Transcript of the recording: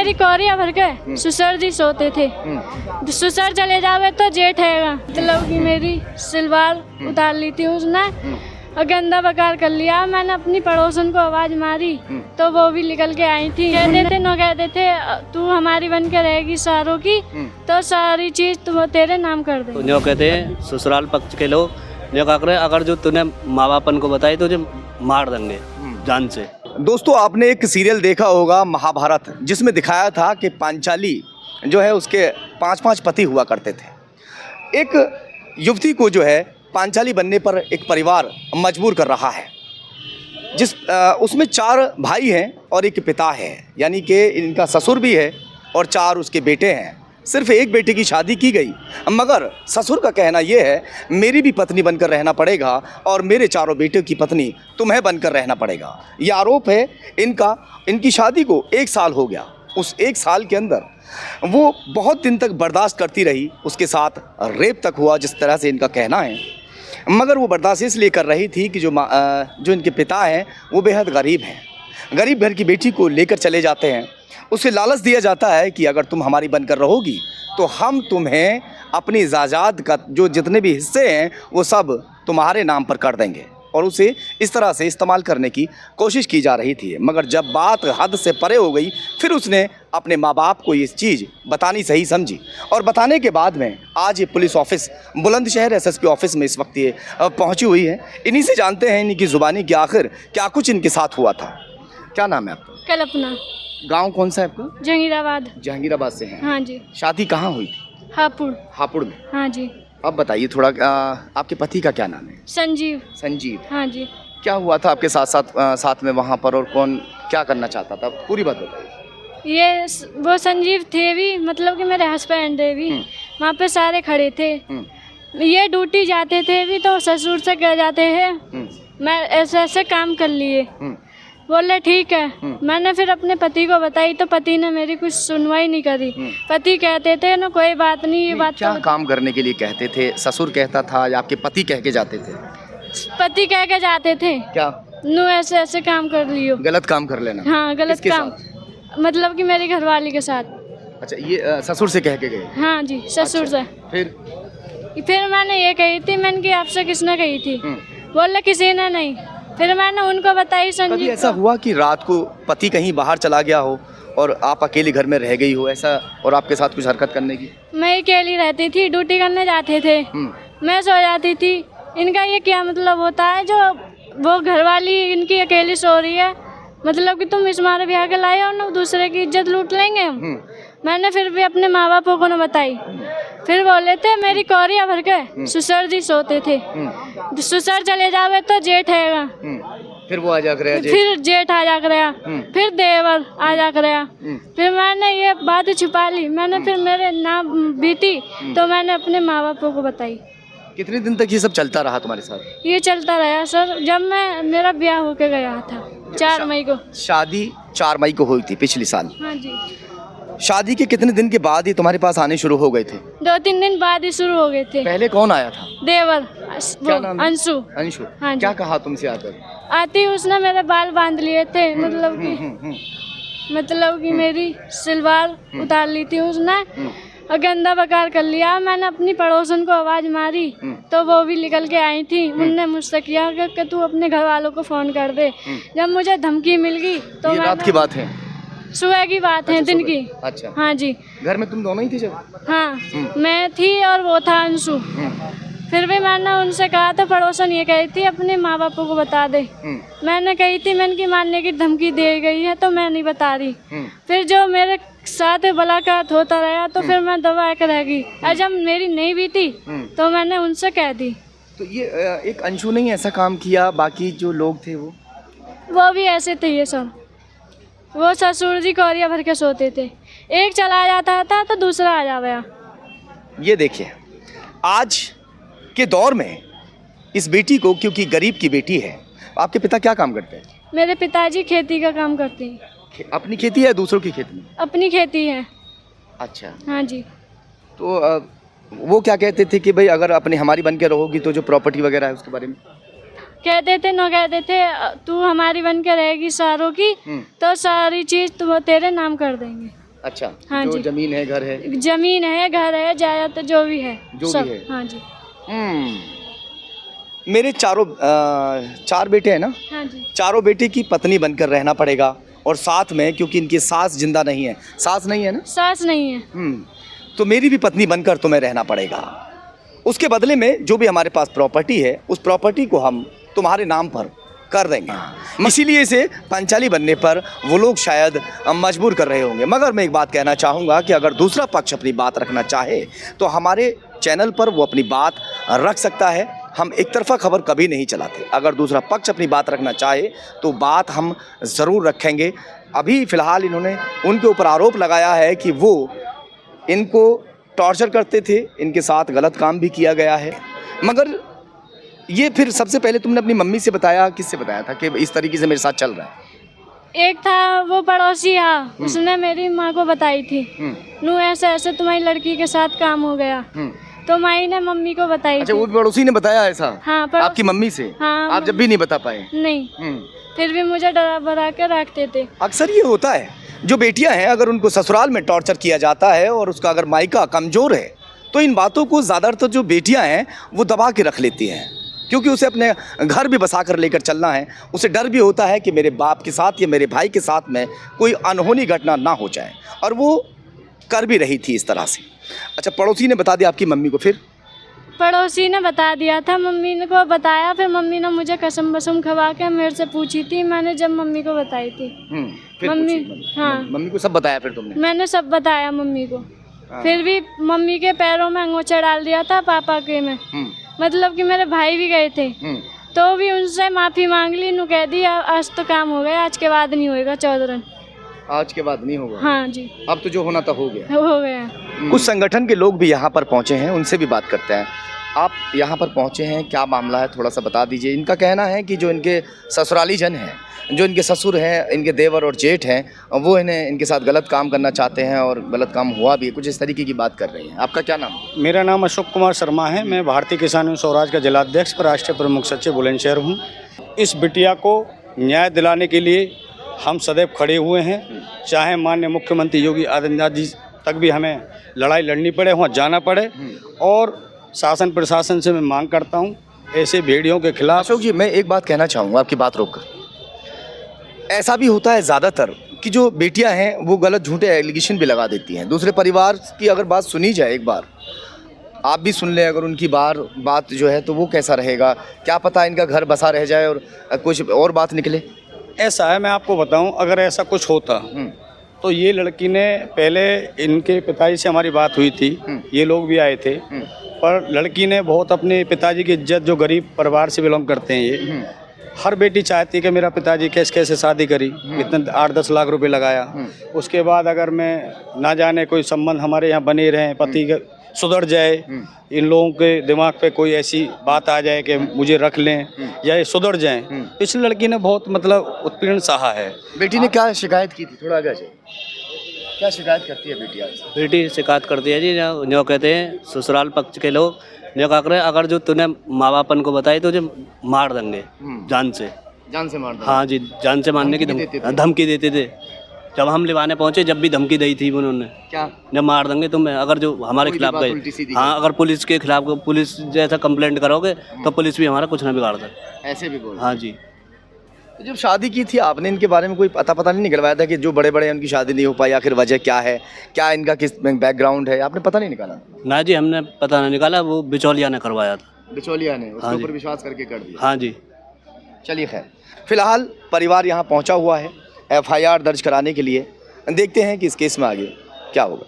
मेरी कौरिया भर के ससुर जी सोते थे। ससुर चले जावे तो जेठ है, मतलब कि मेरी सलवार उतार ली थी उसने और गंदा बकार कर लिया। मैंने अपनी पड़ोसन को आवाज मारी तो वो भी निकल के आई थी। कहते थे न कहते थे तू हमारी बन के रहेगी सारों की तो सारी चीज तू तेरे नाम कर दे। जो कहते हैं ससुराल पक्ष के लोग जो क्या करे, अगर जो तूने माँ बापन को बताई तो तुझे मार देंगे जान से। दोस्तों, आपने एक सीरियल देखा होगा महाभारत, जिसमें दिखाया था कि पांचाली जो है उसके 5-5 पति हुआ करते थे। एक युवती को जो है पांचाली बनने पर एक परिवार मजबूर कर रहा है, उसमें 4 भाई हैं और एक पिता है, यानी कि इनका ससुर भी है और 4 उसके बेटे हैं। सिर्फ एक बेटे की शादी की गई, मगर ससुर का कहना यह है मेरी भी पत्नी बनकर रहना पड़ेगा और मेरे 4 बेटों की पत्नी तुम्हें बनकर रहना पड़ेगा। ये आरोप है इनका। इनकी शादी को 1 साल हो गया। उस 1 साल के अंदर वो बहुत दिन तक बर्दाश्त करती रही, उसके साथ रेप तक हुआ जिस तरह से इनका कहना है। मगर वो बर्दाश्त इसलिए कर रही थी कि जो इनके पिता हैं वो बेहद गरीब हैं। गरीब घर की बेटी को लेकर चले जाते हैं, उसे लालच दिया जाता है कि अगर तुम हमारी बनकर रहोगी तो हम तुम्हें अपनी जायदाद का जो जितने भी हिस्से हैं वो सब तुम्हारे नाम पर कर देंगे, और उसे इस तरह से इस्तेमाल करने की कोशिश की जा रही थी। मगर जब बात हद से परे हो गई, फिर उसने अपने माँ बाप को ये चीज़ बतानी सही समझी, और बताने के बाद में आज ये police office Bulandshahr SSP office में इस वक्त ये पहुँची हुई है। इन्हीं से जानते हैं इनकी ज़ुबानी कि आखिर क्या कुछ इनके साथ हुआ था। क्या नाम है आपका? कल्पना। गांव कौन सा है आपका? जहांगीराबाद। जहांगीराबाद से हैं? हाँ जी। शादी कहाँ हुई थी? हापुड़ में। हाँ जी। अब बताइए थोड़ा, आपके पति का क्या नाम है? संजीव। संजीव। हाँ जी। क्या हुआ था आपके साथ में वहाँ पर, और कौन क्या करना चाहता था? पूरी बात बताइए। ये वो संजीव थे भी, मतलब कि मेरे हस्बैंड थे भी, वहाँ पे सारे खड़े थे। ये ड्यूटी जाते थे भी तो ससुर से कह जाते हैं मैं ऐसे काम कर लिए। बोले ठीक है। मैंने फिर अपने पति को बताई तो पति ने मेरी कुछ सुनवाई नहीं करी। पति कहते थे ना कोई बात नहीं, ये बात क्या काम करने के लिए कहते थे? ससुर कहता था या आपके पति कह के जाते थे? पति कह के जाते थे क्या नो ऐसे काम कर लियो, गलत काम कर लेना। हाँ गलत काम, मतलब कि मेरी घरवाली के साथ। अच्छा, ये ससुर से कह के गए? हाँ जी, ससुर से। फिर मैंने ये कही थी, मैंने कि आपसे किसने कही थी? बोले किसी ने नहीं। फिर मैंने उनको बताई संजीव। कभी ऐसा हुआ कि रात को पति कहीं बाहर चला गया हो और आप अकेले घर में रह गई हो ऐसा, और आपके साथ कुछ हरकत करने की? मैं अकेली रहती थी, ड्यूटी करने जाते थे, मैं सो जाती थी। इनका ये क्या मतलब होता है जो वो घरवाली इनकी अकेली सो रही है, मतलब कि तुम इस मारे ब्याह के लाए हो ना, दूसरे की इज्जत लूट लेंगे हम। मैंने फिर भी अपने माँ बापों को न बताई। फिर बोले थे मेरी कौरिया भर के ससुर जी सोते थे। ससुर चले जावे तो जेठ है, फिर वो आ जा कर, फिर जेठ आ जा कर, फिर देवर आ जा कर। फिर मैंने ये बात छुपा ली। मैंने फिर मेरे नाम बीती तो मैंने अपने माँ बापों को बताई। कितने दिन तक ये सब चलता रहा तुम्हारे साथ? ये चलता रहा सर, जब मेरा ब्याह होके गया था 4 मई को। शादी 4 मई को हुई थी पिछले साल? हाँ जी। शादी के कितने दिन के बाद ही तुम्हारे पास आने शुरू हो गए थे? 2-3 दिन बाद ही शुरू हो गए थे। पहले कौन आया था? देवर। क्या नाम? अंशु। अंशु। हाँ, क्या कहा तुमसे आकर? आती उसने मेरे बाल बांध लिए थे, मतलब कि मेरी सलवार उतार ली थी उसने और गंदा बकार कर लिया। मैंने अपनी पड़ोसन को आवाज मारी तो वो भी निकल के आई थी। उनने मुझसे किया कि तू अपने घर वालों को फोन कर दे। जब मुझे धमकी मिल गई तो ये रात की बात है? सुबह की बात है, दिन की। अच्छा। हाँ जी। घर में तुम दोनों ही थी जब? हाँ, मैं थी और वो था अंशु। फिर भी मैंने उनसे कहा था, पड़ोसन ये कही थी अपने माँ बापों को बता दे। मैंने कही थी मैंने की मारने की धमकी दे गई है तो मैं नहीं बता रही। फिर जो मेरे साथ मुलाकात होता रहा तो फिर मैं दबा के रह गई, और जब मेरी नहीं बीती तो मैंने उनसे कह दी। तो ये एक अंशु नहीं ऐसा काम किया, बाकी जो लोग थे वो भी ऐसे थे ये सब। वो ससुर जी कौरिया भर के सोते थे, एक चला जाता था तो दूसरा आ जा गया। ये देखिए, आज के दौर में इस बेटी को, क्योंकि गरीब की बेटी है। आपके पिता क्या काम करते हैं? मेरे पिताजी खेती का काम करते हैं। अपनी खेती है दूसरों की खेती में? अपनी खेती है। अच्छा। हाँ जी। तो वो क्या कहते थे कि भाई अगर अपनी हमारी बन के रहोगी तो जो प्रॉपर्टी वगैरह है उसके बारे में? कहते थे न कहते थे तू हमारी बन के रहेगी सारों की तो सारी चीज तो तेरे नाम कर देंगे। अच्छा, हाँ जो जी। जमीन है, घर है, जमीन है, घर है, जायदाद जो भी है, जो सब। भी है। हाँ जी। मेरे चार बेटे हैं ना, हाँ जी। चारों बेटे की पत्नी बनकर रहना पड़ेगा, और साथ में क्योंकि इनकी सास जिंदा नहीं है, सास नहीं है ना, सास नहीं है। तो मेरी भी पत्नी बनकर तुम्हें रहना पड़ेगा। उसके बदले में जो भी हमारे पास प्रॉपर्टी है, उस प्रॉपर्टी को हम तुम्हारे नाम पर कर देंगे। इसीलिए से पांचाली बनने पर वो लोग शायद मजबूर कर रहे होंगे। मगर मैं एक बात कहना चाहूँगा कि अगर दूसरा पक्ष अपनी बात रखना चाहे तो हमारे चैनल पर वो अपनी बात रख सकता है। हम एक तरफा खबर कभी नहीं चलाते। अगर दूसरा पक्ष अपनी बात रखना चाहे तो बात हम ज़रूर रखेंगे। अभी फ़िलहाल इन्होंने उनके ऊपर आरोप लगाया है कि वो इनको टॉर्चर करते थे, इनके साथ गलत काम भी किया गया है। मगर ये फिर सबसे पहले तुमने अपनी मम्मी से बताया, किससे बताया था कि इस तरीके से मेरे साथ चल रहा है? एक था वो पड़ोसी, हाँ, उसने मेरी माँ को बताई थी, नू ऐसे ऐसे तुम्हारी लड़की के साथ काम हो गया। तो माई ने मम्मी को बताई अच्छा, थी। वो पड़ोसी ने बताया ऐसा? हाँ, आपकी मम्मी से? हाँ, आप जब भी नहीं बता पाए? नहीं, फिर भी मुझे डरा बरा के रखते थे। अक्सर ये होता है, जो बेटियां हैं अगर उनको ससुराल में टॉर्चर किया जाता है और उसका अगर मायका कमज़ोर है तो इन बातों को ज़्यादातर जो बेटियां हैं वो दबा के रख लेती हैं, क्योंकि उसे अपने घर भी बसा कर लेकर चलना है। उसे डर भी होता है कि मेरे बाप के साथ या मेरे भाई के साथ में कोई अनहोनी घटना ना हो जाए, और वो कर भी रही थी इस तरह से। अच्छा, पड़ोसी ने बता दिया आपकी मम्मी को? फिर पड़ोसी ने बता दिया था, मम्मी ने को बताया, फिर मम्मी ने मुझे कसम बसम खवा के मेरे से पूछी थी, मैंने जब मम्मी को बताई थी। फिर मम्मी, हाँ, मम्मी को सब बताया फिर तुमने? मैंने सब बताया मम्मी को। फिर भी मम्मी के पैरों में अंगोछा डाल दिया था पापा के में, मतलब कि मेरे भाई भी गए थे तो भी उनसे माफ़ी मांग ली, नु कह दी आज तो काम हो गया, आज के बाद नहीं होएगा चौधरन। आज के बाद नहीं होगा? हाँ जी, अब तो जो होना था हो गया। हो गया। कुछ संगठन के लोग भी यहाँ पर पहुँचे हैं, उनसे भी बात करते हैं। आप यहाँ पर पहुँचे हैं, क्या मामला है थोड़ा सा बता दीजिए। इनका कहना है कि जो इनके ससुराली जन हैं, जो इनके ससुर हैं, इनके देवर और जेठ हैं, वो इन्हें इनके साथ गलत काम करना चाहते हैं और गलत काम हुआ भी, कुछ इस तरीके की बात कर रही हैं। आपका क्या नाम है? मेरा नाम अशोक कुमार शर्मा है। मैं भारतीय किसान यूनियन स्वराज का जिलाध्यक्ष व राष्ट्रीय प्रमुख सचिव बुलंदशहर हूँ। इस बिटिया को न्याय दिलाने के लिए हम सदैव खड़े हुए हैं, चाहे माननीय मुख्यमंत्री योगी आदित्यनाथ जी तक भी हमें लड़ाई लड़नी पड़े, वहाँ जाना पड़े। और शासन प्रशासन से मैं मांग करता हूँ ऐसे भेड़ियों के खिलाफ। अशोक जी, मैं एक बात कहना चाहूँगा, आपकी बात रोककर। ऐसा भी होता है ज़्यादातर कि जो बेटियां हैं वो गलत झूठे एलिगेशन भी लगा देती हैं। दूसरे परिवार की अगर बात सुनी जाए, एक बार आप भी सुन लें अगर उनकी बात जो है, तो वो कैसा रहेगा? क्या पता इनका घर बसा रह जाए और कुछ और बात निकले। ऐसा है, मैं आपको बताऊं, अगर ऐसा कुछ होता तो ये लड़की ने पहले इनके पिताजी से हमारी बात हुई थी, ये लोग भी आए थे, पर लड़की ने बहुत अपने पिताजी की इज्जत, जो गरीब परिवार से बिलोंग करते हैं, ये हर बेटी चाहती है कि मेरा पिताजी कैसे शादी करी, इतने 8-10 लाख रुपए लगाया, उसके बाद अगर मैं ना जाने कोई संबंध हमारे यहाँ बने रहे, पति का सुधर जाए, इन लोगों के दिमाग पे कोई ऐसी बात आ जाए कि मुझे रख लें या ये सुधर जाएं। इस लड़की ने बहुत मतलब उत्पीड़न सहा है। बेटी ने क्या शिकायत की थी? थोड़ा आगे जाइए। क्या शिकायत करती है बेटी आपसे? बेटी शिकायत करती है जी, जो कहते हैं ससुराल पक्ष के लोग, जो क्या करे, अगर जो तूने माँ बापन को बताई तो तुझे मार देंगे, जान से मार देंगे। हाँ जी, जान से मारने की धमकी देते थे। जब हम लिवाने पहुंचे, जब भी धमकी दी थी उन्होंने, क्या? जब मार देंगे तुम्हें अगर जो हमारे खिलाफ गए। हाँ, अगर पुलिस के खिलाफ पुलिस जैसा कंप्लेंट करोगे तो पुलिस भी हमारा कुछ ना बिगाड़ सकती। ऐसे भी बोल? हाँ जी। तो जब शादी की थी आपने, इनके बारे में कोई पता नहीं निकलवाया था कि जो बड़े बड़े उनकी शादी नहीं हो पाई, आखिर वजह क्या है, क्या इनका किस बैकग्राउंड है, आपने पता नहीं निकाला? ना जी, हमने पता नहीं निकाला, वो बिचौलिया ने करवाया था। बिचौलिया ने उसके हाँ ऊपर जी। विश्वास करके कर दिया? हाँ जी। चलिए, खैर, फिलहाल परिवार यहाँ पहुँचा हुआ है FIR दर्ज कराने के लिए। देखते हैं कि इस केस में आगे क्या होगा।